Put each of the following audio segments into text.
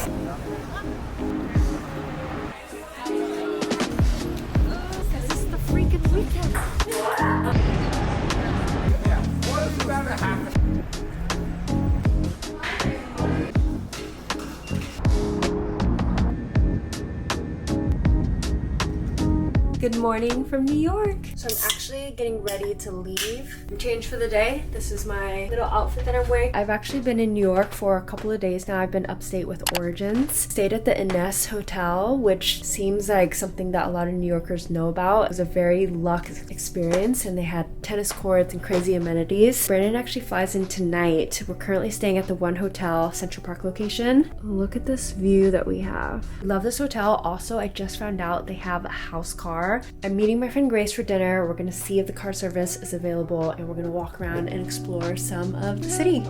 This is the freaking weekend. Good morning from New York. So I'm actually getting ready to leave. I'm changed for the day. This is my little outfit that I'm wearing. I've actually been in New York for a couple of days now. I've been upstate with Origins. Stayed at the Ines Hotel, which seems like something that a lot of New Yorkers know about. It was a very luxe experience and they had tennis courts and crazy amenities. Brandon actually flies in tonight. We're currently staying at the One Hotel Central Park location. Look at this view that we have. Love this hotel. Also, I just found out they have a house car. I'm meeting my friend Grace for dinner. We're gonna see if the car service is available and we're gonna walk around and explore some of the city.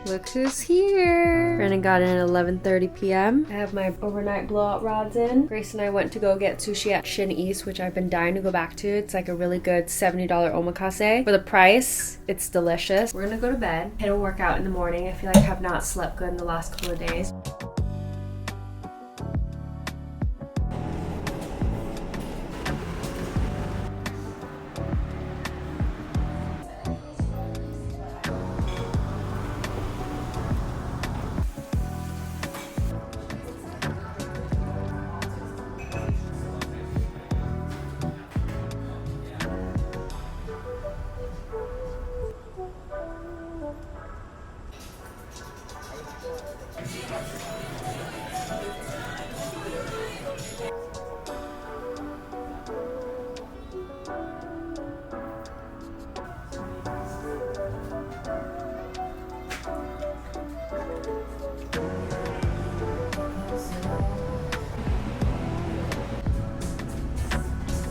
Look who's here. Brandon got in at 11:30 p.m. I have my overnight blowout rods in. Grace and I went to go get sushi at Shin East, which I've been dying to go back to. It's like a really good $70 omakase. For the price, it's delicious. We're gonna go to bed, hit a workout in the morning. I feel like I have not slept good in the last couple of days.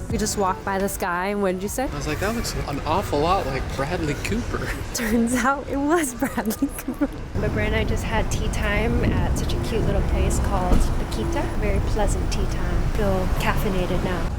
We just walked by this guy, and what did you say? I was like, that looks an awful lot like Bradley Cooper. Turns out it was Bradley Cooper. My Brand and I just had tea time at such a cute little place called Paquita. Very pleasant tea time. Feel caffeinated now.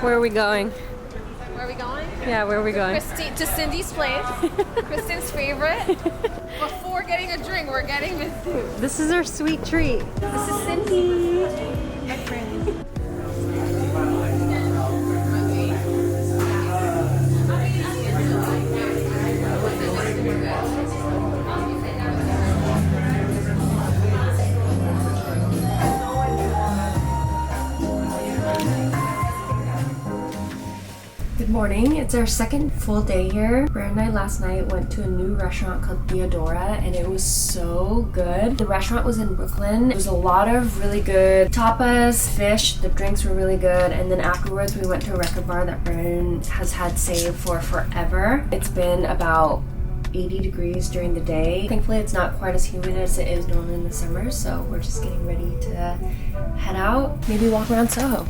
Where are we going? Where are we going? Yeah, where are we going? To Cindy's place. Kristen's favorite. Before getting a drink, we're getting this. This is our sweet treat. This is Cindy, my friend. Good morning. It's our second full day here. Brand and I last night went to a new restaurant called Theodora and it was so good. The restaurant was in Brooklyn. There was a lot of really good tapas, fish, the drinks were really good, and then afterwards we went to a record bar that Brandon has had saved for forever. It's been about 80 degrees during the day. Thankfully it's not quite as humid as it is normally in the summer, so we're just getting ready to head out, maybe walk around Soho.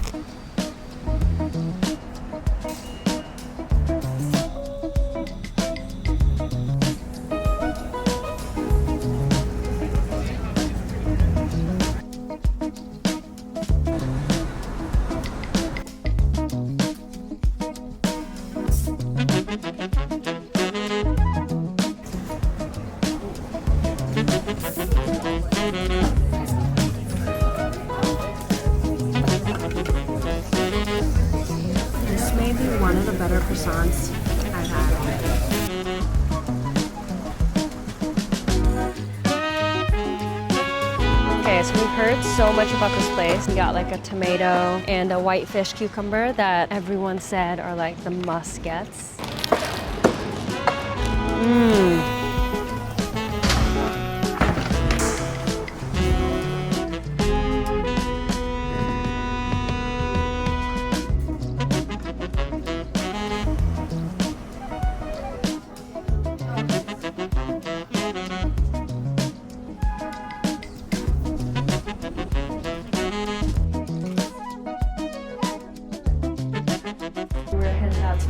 This may be one of the better croissants I've had. Okay, so we've heard so much about this place. We got like a tomato and a white fish cucumber that everyone said are like the must-gets.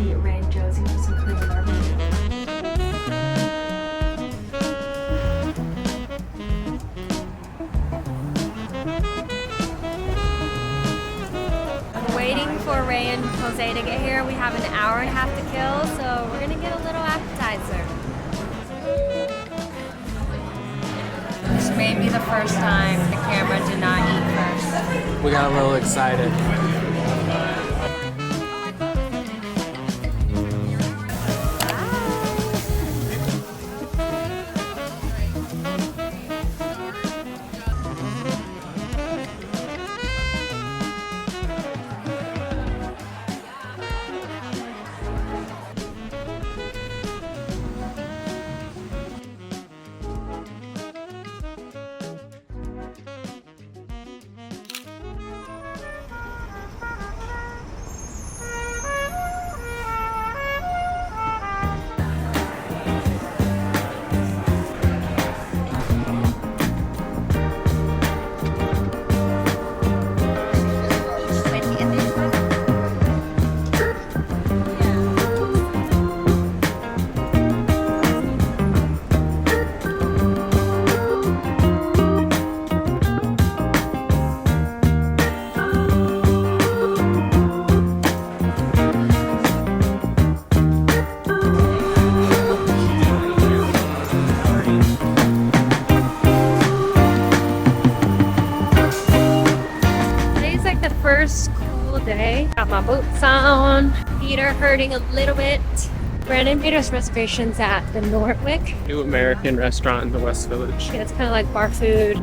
meet Ray and Josie for some clean barbecue. Waiting for Ray and Jose to get here. We have an hour and a half to kill, so we're gonna get a little appetizer. This may be the first time the camera did not eat first. We got a little excited. First cool day. Got my boots on. Feet are hurting a little bit. Brandon made us reservations at the Norwick. New American restaurant in the West Village. Yeah, it's kind of like bar food.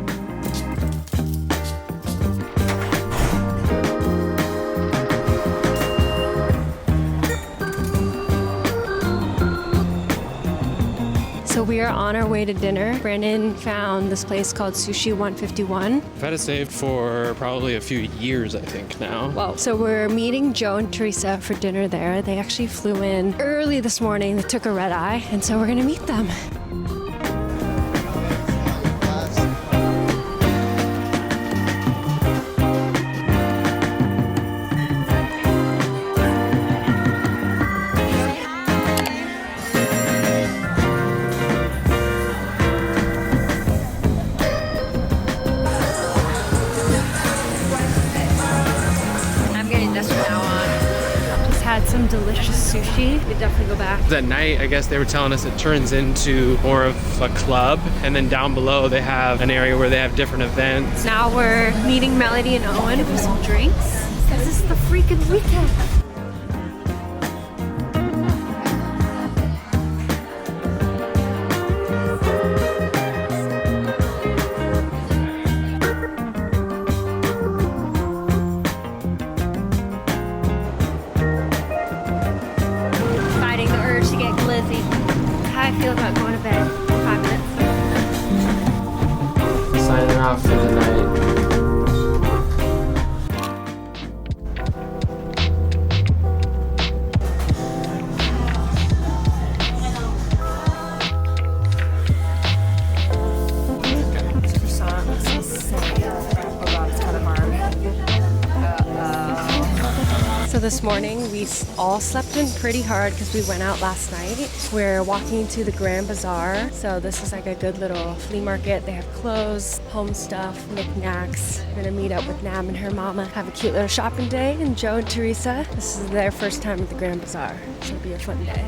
So we are on our way to dinner. Brandon found this place called Sushi 151. I've had it saved for probably a few years, I think, now. Wow. So we're meeting Joe and Teresa for dinner there. They actually flew in early this morning. They took a red eye, and so we're gonna meet them. Had some delicious sushi. We'd definitely go back. At night, I guess they were telling us it turns into more of a club, and then down below they have an area where they have different events. Now we're meeting Melody and Owen for some drinks. This is the freaking weekend. How I feel about going to bed in 5 minutes. Signing off for the night. So this morning we all slept in pretty hard because we went out last night. We're walking to the Grand Bazaar. So this is like a good little flea market. They have clothes, home stuff, knickknacks. We're gonna meet up with Nam and her mama, have a cute little shopping day. And Joe and Teresa, this is their first time at the Grand Bazaar. So it'll be a fun day.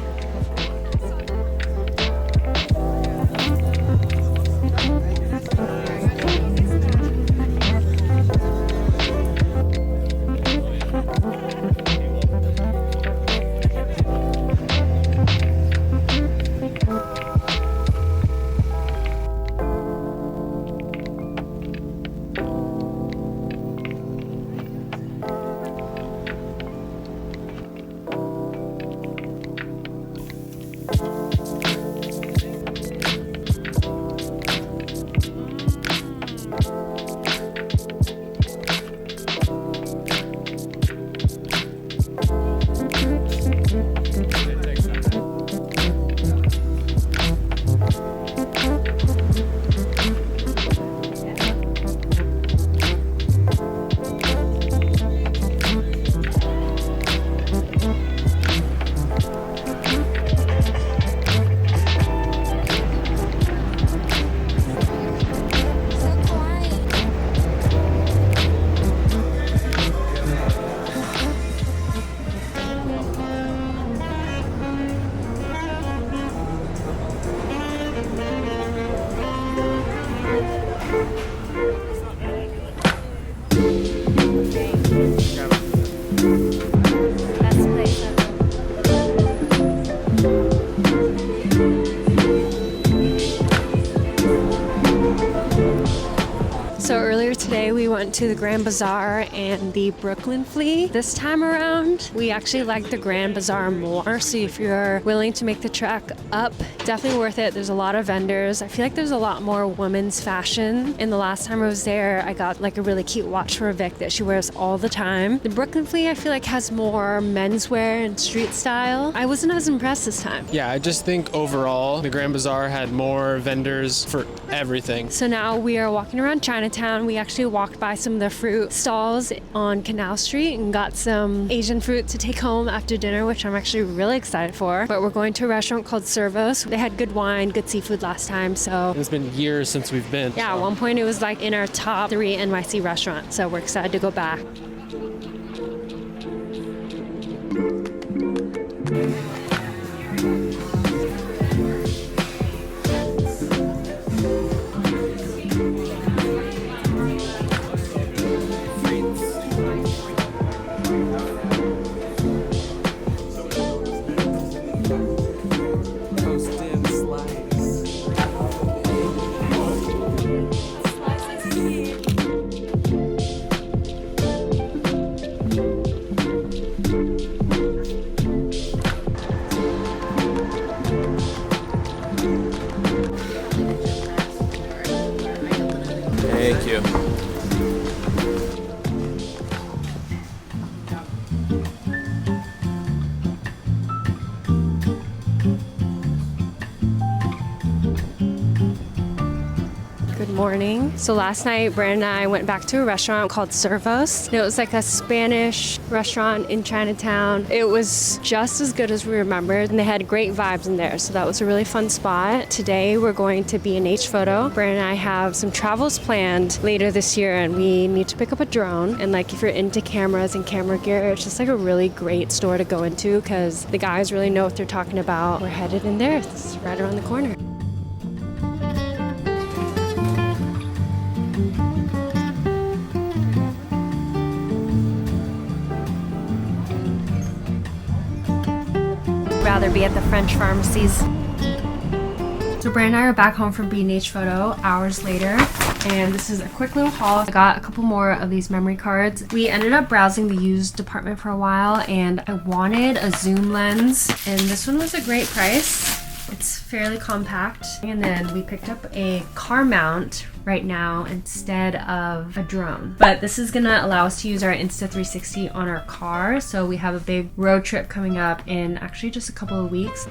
Best place ever. So earlier today we went to the Grand Bazaar and the Brooklyn Flea. This time around we actually like the Grand Bazaar more, so if you're willing to make the trek up, definitely worth it. There's a lot of vendors. I feel like there's a lot more women's fashion, and the last time I was there I got like a really cute watch for Vic that she wears all the time. The Brooklyn Flea I feel like has more menswear and street style. I wasn't as impressed this time. Yeah, I just think overall the Grand Bazaar had more vendors for everything. So now we are walking around Chinatown. We actually walked by some of the fruit stalls on Canal Street and got some Asian fruit to take home after dinner, which I'm actually really excited for. But we're going to a restaurant called Servos. They had good wine, good seafood last time, so It's been years since we've been. yeah, at one point it was like in our top 3 NYC restaurants, so we're excited to go back. Thank you. Good morning. So last night, Brandon and I went back to a restaurant called Servos. And it was like a Spanish restaurant in Chinatown. It was just as good as we remembered, and they had great vibes in there. So that was a really fun spot. Today, we're going to B&H Photo. Brandon and I have some travels planned later this year, and we need to pick up a drone. And like if you're into cameras and camera gear, it's just like a really great store to go into because the guys really know what they're talking about. We're headed in there. It's right around the corner. Rather be at the French pharmacies. So Brandon and I are back home from B&H Photo hours later, and this is a quick little haul. I got a couple more of these memory cards. We ended up browsing the used department for a while, and I wanted a zoom lens, and this one was a great price. It's fairly compact. And then we picked up a car mount right now instead of a drone. But this is gonna allow us to use our Insta360 on our car. So we have a big road trip coming up in actually just a couple of weeks.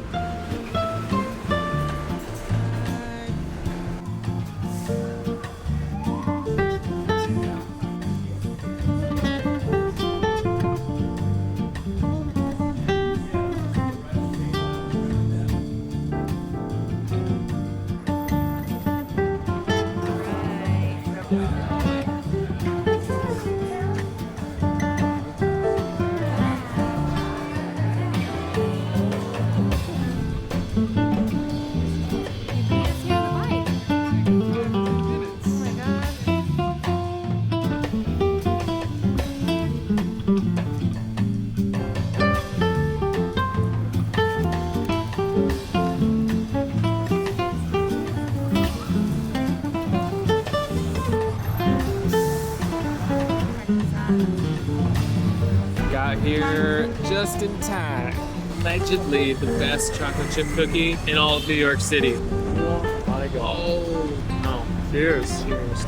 Got here just in time. Allegedly the best chocolate chip cookie in all of New York City. Oh my god. Oh, no. Cheers. Cheers.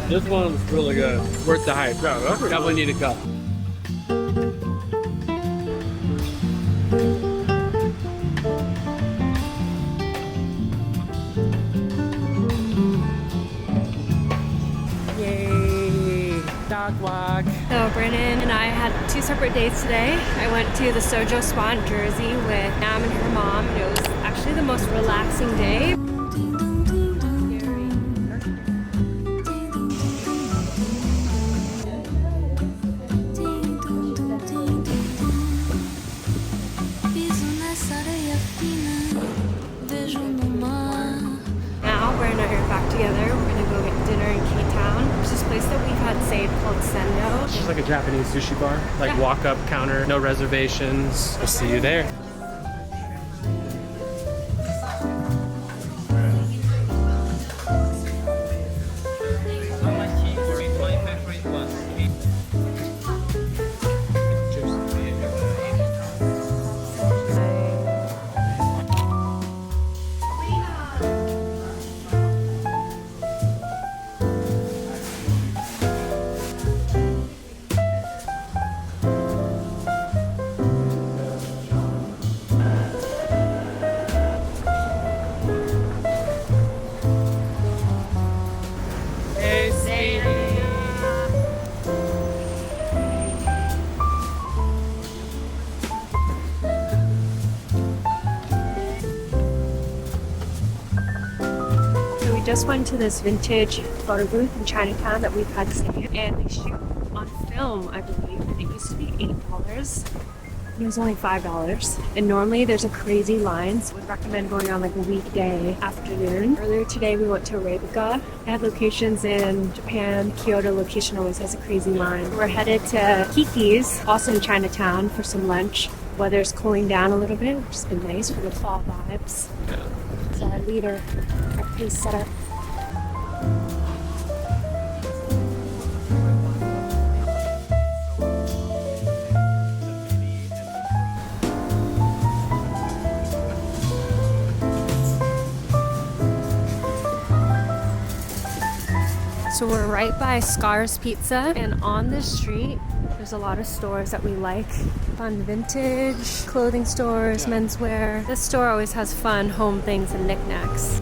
This one's really good. Worth the hype. Definitely need a cup. Yay! Dog walk. So Brandon and I had 2 separate dates today. I went to the Sojo Spa in Jersey with Nam and her mom, and it was actually the most relaxing day. Now Brandon and I are back together. We're gonna go get dinner in K-Town. There's this place that It's just like a Japanese sushi bar. Like walk up counter, no reservations. We'll see you there. Just went to this vintage photo booth in Chinatown that we've had saved, and they shoot on film, I believe. It used to be $8. It was only $5. And normally there's a crazy line, so I would recommend going on like a weekday afternoon. Earlier today we went to Arabica. They had locations in Japan. Kyoto location always has a crazy line. We're headed to Kiki's, also in Chinatown, for some lunch. Weather's cooling down a little bit, which has been nice for the fall vibes. It's our leader, our pace setter. So we're right by Scar's Pizza, and on this street there's a lot of stores that we like. Fun vintage clothing stores, menswear. This store always has fun home things and knickknacks.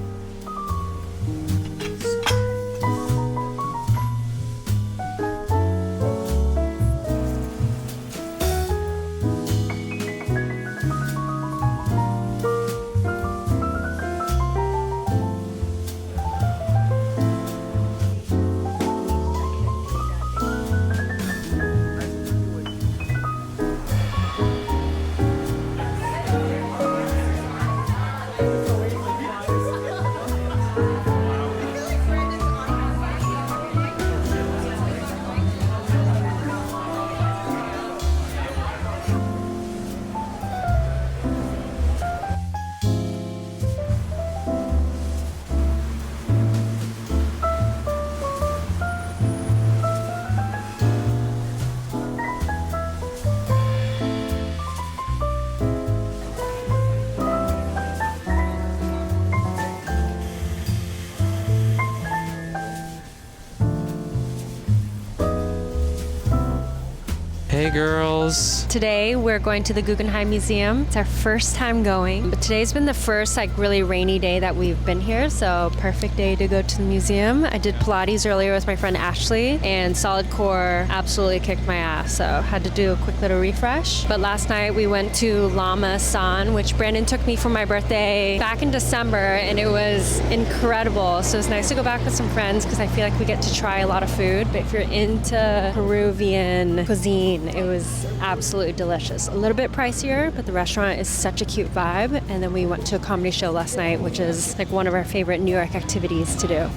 Hey girls. Today we're going to the Guggenheim Museum. It's our first time going, but today's been the first like really rainy day that we've been here, so perfect day to go to the museum. I did Pilates earlier with my friend Ashley, and solid core absolutely kicked my ass, so had to do a quick little refresh. But last night we went to Lama San, which Brandon took me for my birthday back in December, and it was incredible. So it's nice to go back with some friends because I feel like we get to try a lot of food. But if you're into Peruvian cuisine, it was absolutely delicious. A little bit pricier, but the restaurant is such a cute vibe. And then we went to a comedy show last night, which is like one of our favorite New York activities to do.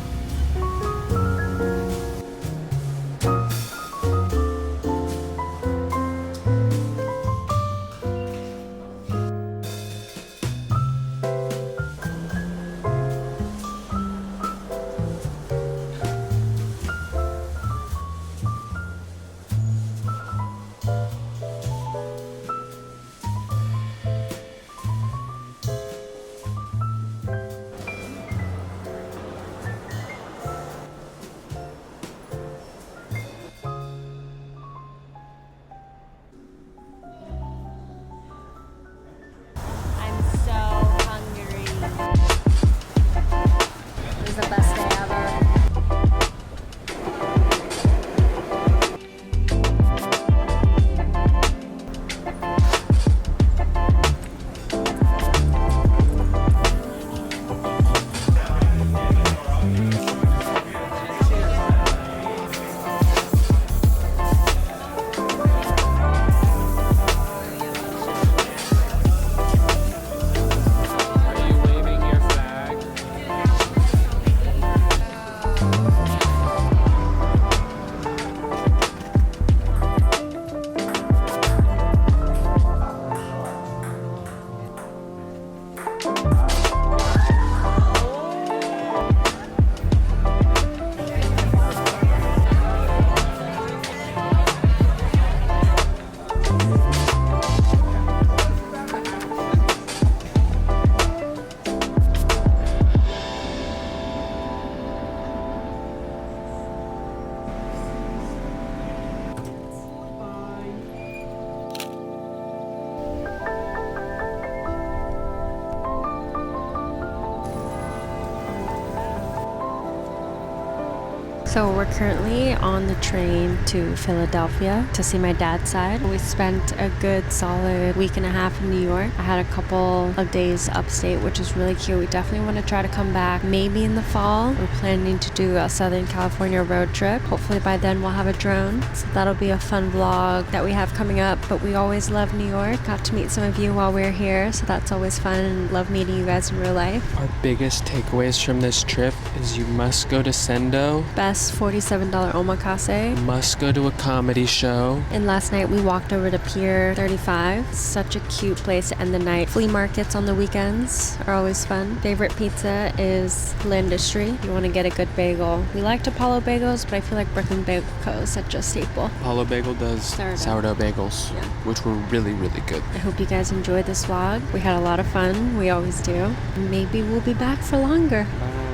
So we're currently on the train to Philadelphia to see my dad's side. We spent a good solid week and a half in New York. I had a couple of days upstate, which is really cute. We definitely want to try to come back maybe in the fall. We're planning to do a Southern California road trip. Hopefully by then we'll have a drone. So that'll be a fun vlog that we have coming up. But we always love New York. Got to meet some of you while we were here, so that's always fun, and love meeting you guys in real life. Our biggest takeaways from this trip is you must go to Sendo. Best $47 omakase. Must go to a comedy show. And last night we walked over to Pier 35. Such a cute place to end the night. Flea markets on the weekends are always fun. Favorite pizza is L'Industrie. You want to get a good bagel. We liked Apollo bagels, but I feel like Brooklyn Bagel Co. is such a staple. Apollo Bagel does sourdough bagels, Yeah. which were really, really good. I hope you guys enjoyed this vlog. We had a lot of fun. We always do. Maybe we'll be back for longer. Bye.